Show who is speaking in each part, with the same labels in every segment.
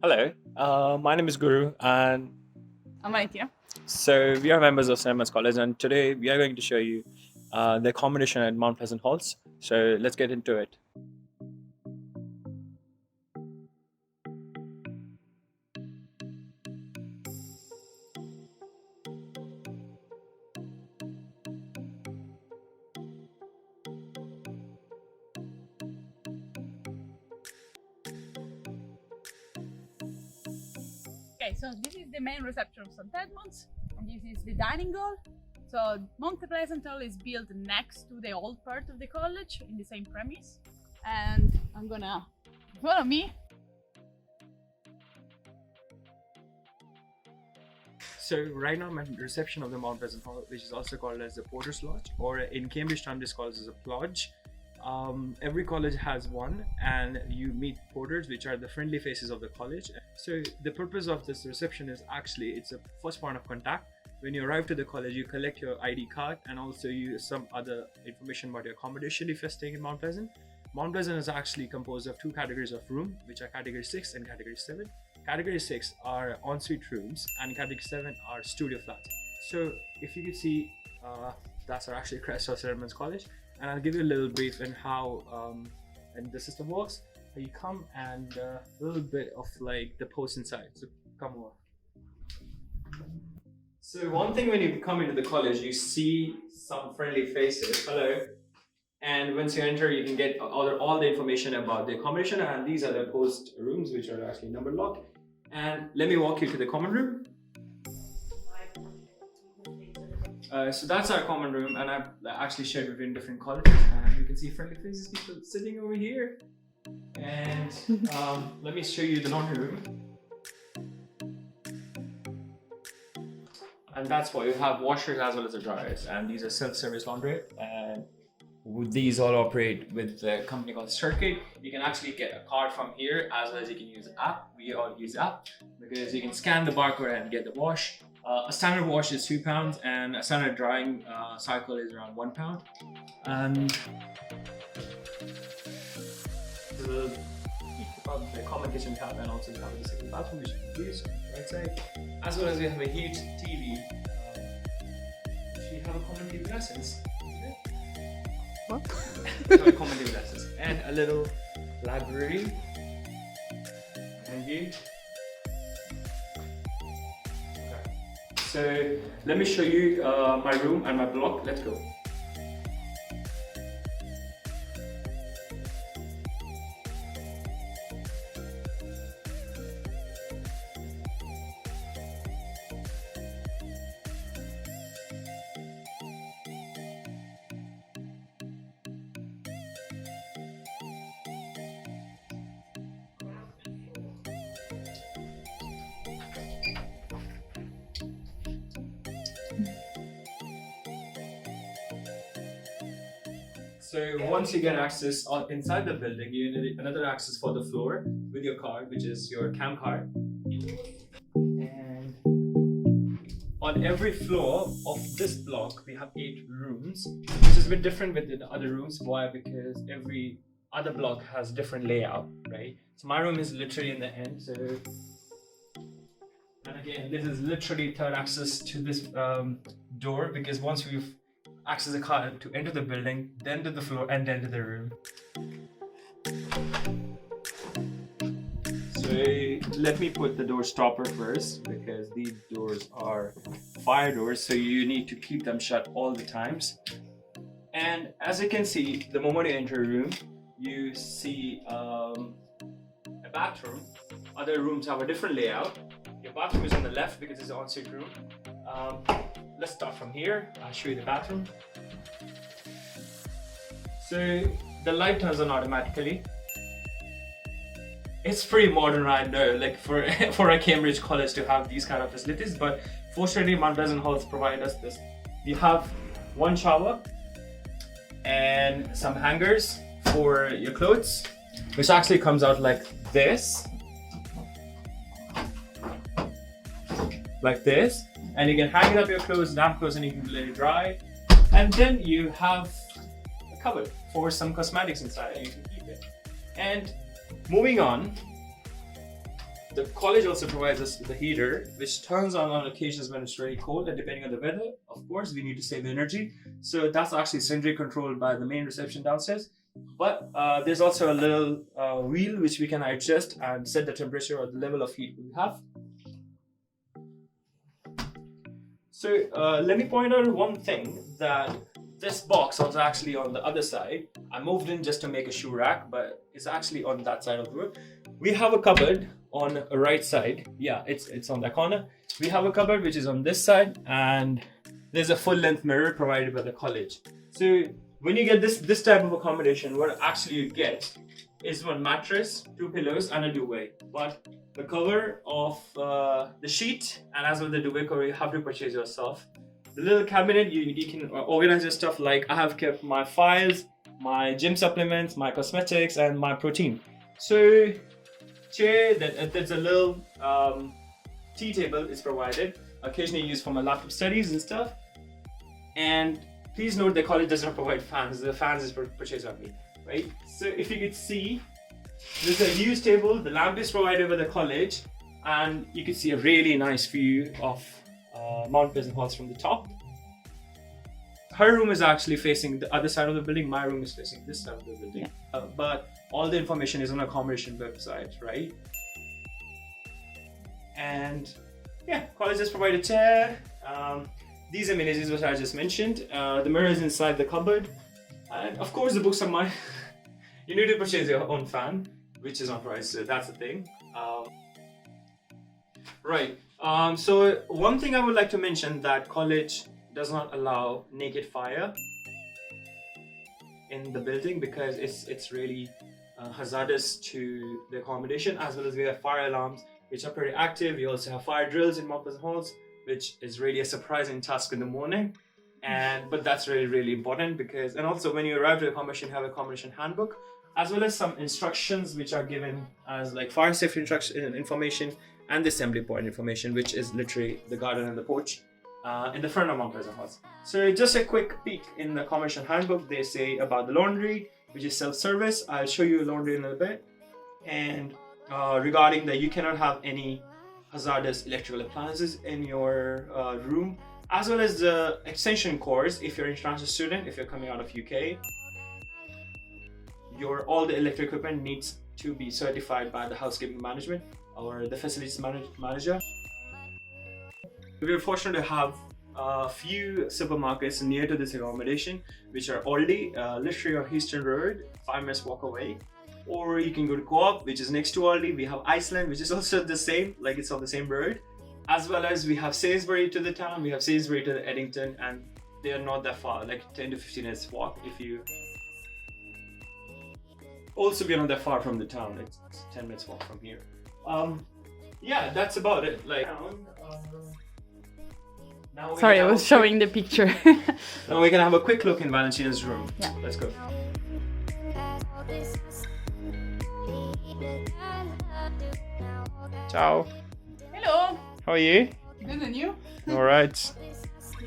Speaker 1: Hello, my name is Gurru, and
Speaker 2: I'm Valentina.
Speaker 1: so we are members of St. Edmund's College, and today we are going to show you the accommodation at Mount Pleasant Halls. So let's get into it.
Speaker 2: Okay, so this is the main reception of St. Edmund's, and this is the dining hall. So Mount Pleasant Hall is built next to the old part of the college in the same premise. And I'm gonna follow me.
Speaker 1: So right now I'm at the reception of the Mount Pleasant Hall, which is also called as the Porter's Lodge, or in Cambridge town this calls as a plodge. Every college has one, and you meet porters, which are the friendly faces of the college. So the purpose of this reception is actually it's a first point of contact. When you arrive to the college, you collect your ID card and also you some other information about your accommodation if you're staying in Mount Pleasant. Mount Pleasant is actually composed of two categories of room, which are category 6 and category 7. Category 6 are ensuite rooms and category 7 are studio flats. So if you can see, that's our actually crest of St. Edmund's College. And I'll give you a little brief on how and the system works. You come and a little bit of like the post inside. So come over. So one thing when you come into the college, you see some friendly faces. Hello. And once you enter, you can get all the information about the accommodation. And these are the post rooms, which are actually number locked. And let me walk you to the common room. So that's our common room, and I've actually shared between different colleges. And you can see friendly faces, people sitting over here. And let me show you the laundry room. And that's why you have washers as well as the dryers, and these are self-service laundry. And these all operate with the company called Circuit. You can actually get a card from here as well as you can use the app. We all use the app because you can scan the barcode and get the wash. A standard wash is £2 and a standard drying cycle is around £1. And the common kitchen tap, and also we have the second bathroom which you can use on the right side. As well as we have a huge TV. We have a common TV lessons.
Speaker 2: What?
Speaker 1: Common TV lessons. And a little library. Thank you. So let me show you my room and my block. Let's go. So once you get access inside the building, you need another access for the floor with your card, which is your CAM card. And on every floor of this block, we have 8 rooms, which is a bit different with the other rooms. Why? Because every other block has different layout, right? So my room is literally in the end. So, and again, this is literally third access to this door, because once we've access the card to enter the building, then to the floor, and then to the room. So let me put the door stopper first, because these doors are fire doors, so you need to keep them shut all the times. And as you can see, the moment you enter a room, you see a bathroom. Other rooms have a different layout. Your bathroom is on the left because it's an ensuite room. Let's start from here. I'll show you the bathroom. So the light turns on automatically. It's pretty modern right now, like for a Cambridge college to have these kind of facilities, but fortunately Mount Pleasant Halls provide us this. You have one shower and some hangers for your clothes, which actually comes out like this. Like this. And you can hang up your clothes, damp clothes, and you can let it dry. And then you have a cupboard for some cosmetics inside, and you can keep it. And moving on, the college also provides us with a heater, which turns on occasions when it's really cold, and depending on the weather, of course, we need to save energy. So that's actually centrally controlled by the main reception downstairs. But there's also a little wheel which we can adjust and set the temperature or the level of heat we have. So let me point out one thing, that this box was actually on the other side. I moved in just to make a shoe rack, but it's actually on that side of the room. We have a cupboard on the right side. Yeah, it's on that corner. We have a cupboard which is on this side, and there's a full-length mirror provided by the college. So when you get this type of accommodation, what actually you get is one mattress, 2 pillows, and a duvet. But the cover of the sheet and as well the duvet cover you have to purchase yourself. The little cabinet, you can organize your stuff. Like I have kept my files, my gym supplements, my cosmetics, and my protein. So chair, there's a little tea table is provided, occasionally used for my laptop studies and stuff. And please note the college does not provide fans. The fans is purchased by me, right? So if you could see, there's a news table, the lamp is provided by the college, and you can see a really nice view of Mount Pleasant Halls from the top. Her room is actually facing the other side of the building, my room is facing this side of the building. Yeah. But all the information is on the accommodation website, right? And yeah, college has provided a chair. These amenities which I just mentioned. The mirror is inside the cupboard. And of course the books are mine. You need to purchase your own fan, which is on price, so that's the thing. Right, so one thing I would like to mention, that college does not allow naked fire in the building because it's really hazardous to the accommodation, as well as we have fire alarms which are pretty active. We also have fire drills in Mount Pleasant Halls, which is really a surprising task in the morning. But that's really important because, and also when you arrive to the accommodation, you have a accommodation handbook, as well as some instructions which are given as like fire safety information and the assembly point information, which is literally the garden and the porch in the front of Mount Pleasant Halls. So just a quick peek in the accommodation handbook, they say about the laundry, which is self-service. I'll show you laundry in a bit. And regarding that, you cannot have any hazardous electrical appliances in your room, as well as the extension course. If you're an international student, if you're coming out of UK, all the electric equipment needs to be certified by the housekeeping management or the facilities manager. We were fortunate to have a few supermarkets near to this accommodation, which are Aldi, literally on Houston Road, 5 minutes walk away. Or you can go to Co-op, which is next to Aldi. We have Iceland, which is also the same, like it's on the same road. As well as we have Sainsbury to the town, we have Sainsbury to the Eddington, and they are not that far, like 10 to 15 minutes walk if you... Also, we are not that far from the town, it's 10 minutes walk from here. Yeah, that's about it. Like,
Speaker 2: sorry, I was showing the picture.
Speaker 1: Now we can have a quick look in Valentina's room.
Speaker 2: Yeah.
Speaker 1: Let's go. Ciao.
Speaker 2: Hello.
Speaker 1: How are you?
Speaker 2: Good, and you?
Speaker 1: All right.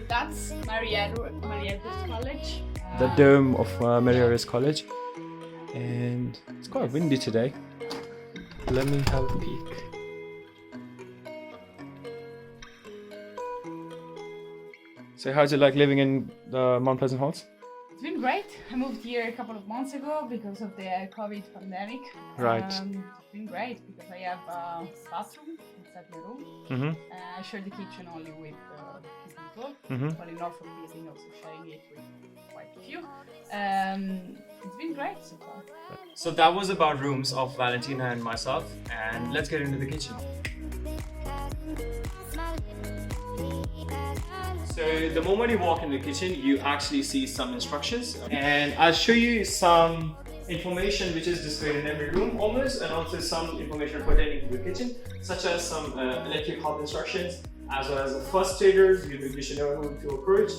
Speaker 2: That's Marietta's College.
Speaker 1: The dome of Marietta's College. And it's quite windy today. Let me have a peek. So how's it like living in the Mount Pleasant Halls?
Speaker 2: It's been great. I moved here a couple of months ago because of the COVID pandemic.
Speaker 1: Right.
Speaker 2: It's been great because I have a bathroom inside my room.
Speaker 1: Mm-hmm.
Speaker 2: I share the kitchen only with two people.
Speaker 1: Mm-hmm.
Speaker 2: Well, in Norfolk building, also sharing it with quite a few. It's been great so far.
Speaker 1: So that was about rooms of Valentina and myself, and let's get into the kitchen. So the moment you walk in the kitchen, you actually see some instructions, and I'll show you some information which is displayed in every room almost, and also some information pertaining to the kitchen, such as some electric help instructions, as well as the first aiders you should know who to approach,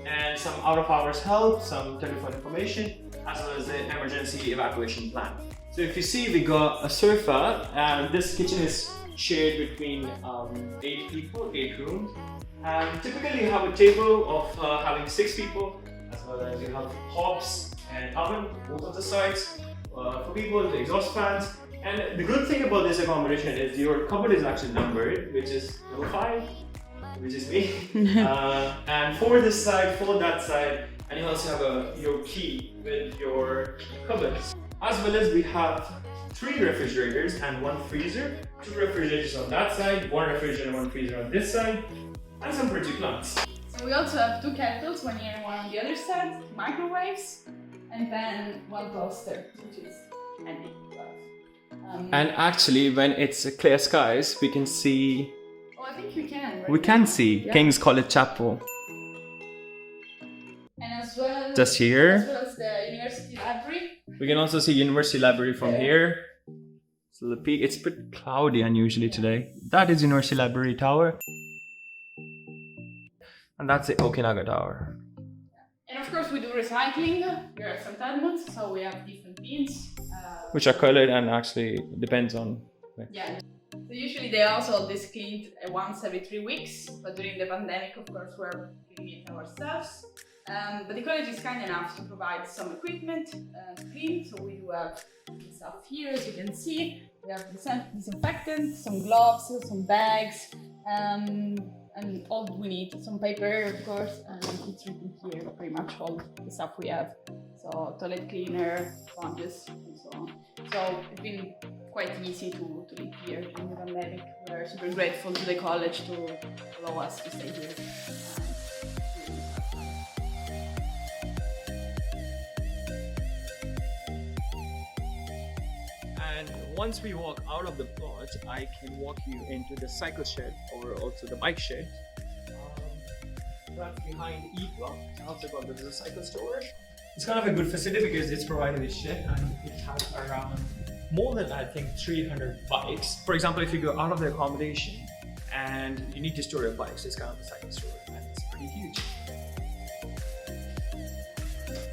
Speaker 1: and some out of hours help, some telephone information, as well as the emergency evacuation plan. So if you see, we got a sofa, and this kitchen is shared between 8 people, 8 rooms. And typically you have a table of having 6 people, as well as you have hobs and oven, both of the sides, for people, the exhaust fans, And the good thing about this accommodation is your cupboard is actually numbered, which is number 5, which is me. And for this side, for that side, and you also have your key with your cupboards. As well as we have 3 refrigerators and 1 freezer, 2 refrigerators on that side, 1 refrigerator and 1 freezer on this side, and some pretty plants.
Speaker 2: So we also have 2 kettles, one here and one on the other side, microwaves, and then 1 toaster, which is handy.
Speaker 1: And actually, when it's clear skies, we can see.
Speaker 2: Oh, I think we can. Right?
Speaker 1: We can see King's College Chapel.
Speaker 2: And as well,
Speaker 1: just here.
Speaker 2: As well as the university library.
Speaker 1: We can also see University Library from here. So the peak, it's a bit cloudy unusually today. That is University Library Tower. And that's the Okinaga Tower.
Speaker 2: And of course we do recycling. Here are some Edmunds, so we have different bins.
Speaker 1: Which are colored and actually depends on...
Speaker 2: Yeah. So usually they also this cleaned once every 3 weeks. But during the pandemic, of course, we're cleaning it ourselves. But the college is kind enough to provide some equipment to clean, so we do have stuff here, as you can see. We have disinfectant, some gloves, some bags, and all we need. Some paper, of course, and it's written here pretty much all the stuff we have. So toilet cleaner, sponges, and so on. So it's been quite easy to live here during the pandemic. We're super grateful to the college to allow us to stay here.
Speaker 1: And once we walk out of the plot, I can walk you into the cycle shed or also the bike shed. That's behind E block. I also call this a cycle store. It's kind of a good facility because it's provided a shed and it has around more than I think 300 bikes. For example, if you go out of the accommodation and you need to store your bikes, it's kind of a cycle store and it's pretty huge.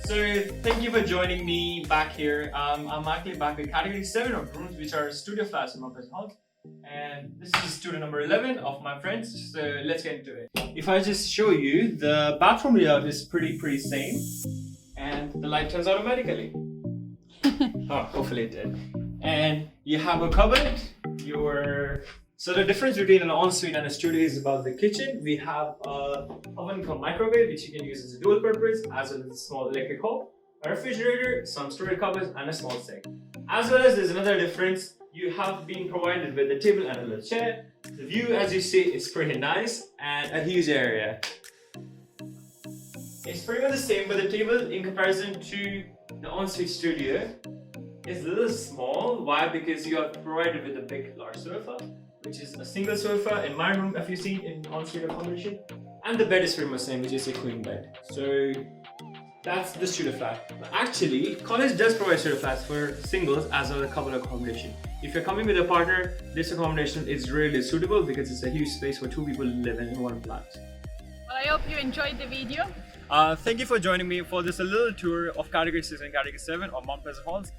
Speaker 1: So thank you for joining me back here. I'm actually back with category 7 of rooms, which are studio flats in Mount Pleasant Halls. And this is studio number 11 of my friends. So let's get into it. If I just show you, the bathroom layout is pretty same. And the light turns automatically. Oh, hopefully it did. And you have a cupboard. So the difference between an ensuite and a studio is about the kitchen. We have a oven called microwave, which you can use as a dual purpose, as well as a small electric hob, a refrigerator, some storage cupboards, and a small sink. As well as there's another difference. You have been provided with a table and a little chair. The view, as you see, is pretty nice and a huge area. It's pretty much the same, but the table in comparison to the ensuite studio is a little small. Why? Because you are provided with a big large sofa, which is a single sofa in my room if you see in ensuite accommodation, and the bed is pretty much the same, which is a queen bed. So that's the studio flat. Actually, college does provide studio flats for singles as well as a couple accommodation. If you're coming with a partner, this accommodation is really suitable because it's a huge space for 2 people to live in one flat.
Speaker 2: Well, I hope you enjoyed the video.
Speaker 1: Thank you for joining me for this little tour of Category 6 and Category 7 of Mount Pleasant Halls.